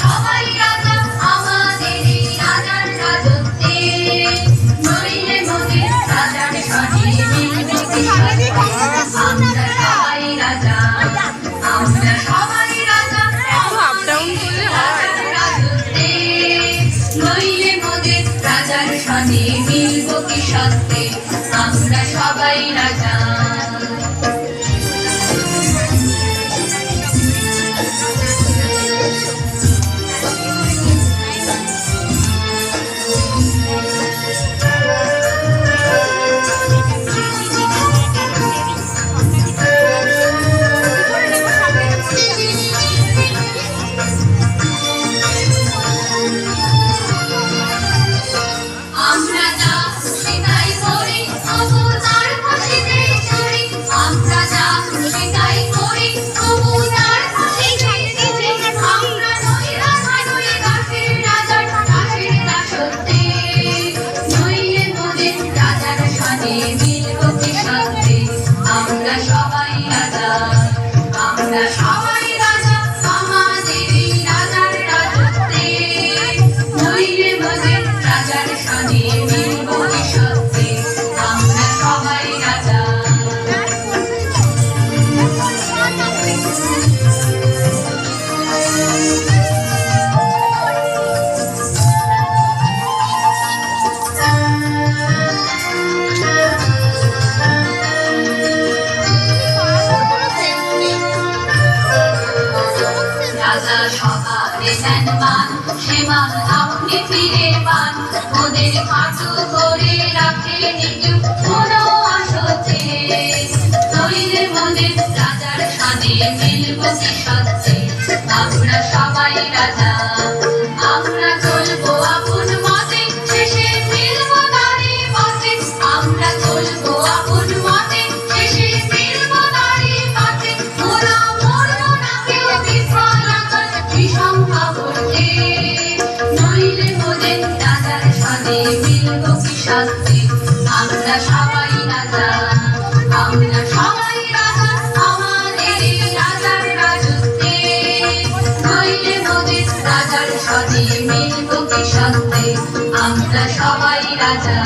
সবাই রাজা আমাদের এই রাজার রাজত্বে, নইলে মোদের রাজার সনে মিলব কি সত্যে। আমরা সবাই রাজা, আমরা সবাই রাজা আমাদের রাজার রাজত্বে, নইলে মোদের রাজার সনে মিলব কি সত্যে। আমরা সবাই রাজা। আমরা যা খুশি তাই করি, তবু তার খুশিতেই চলি। আমরা যা খুশি তাই করি, তবু তার খুশিতেই চলি। আমরা নই রাজা, নই দাসের রাজার, দাসের দাসত্বে, নইলে মোদের রাজার সনে মিলব কি সত্যে। আমরা সবাই রাজা, আমরা সবাই রাজা আমাদের এই রাজার রাজত্বে, নইলে মোদের রাজার সনে মিলব কি সত্যে। আমরা সবাই রাজা। রাজা সবারে দেন মান, সে মান আপনি ফিরে পান। ওদের খাটু করে রাখেন কেউ কোনো আসতে, নইলে মোদের রাজার সনে মিলব কি সত্যে। আমরা সবাই রাজা, আমরা চলবো আপন মতে, শেষে মিলব তারই পথে। আমরা চলবো আপন মতে, শেষে মিলব তারই পথে। ওরা মরবো না কেউ বিফল আকাশ বিশঙ্কা করতে, নইলে মোদের রাজার সনে মিলব কি সত্যে। আমরা সবাই রাজা, আমরা সবাই রাজা আমাদের এই রাজার রাজত্বে, নইলে মোদের রাজার সনে মিলব কি সত্যে। আমরা সবাই রাজা।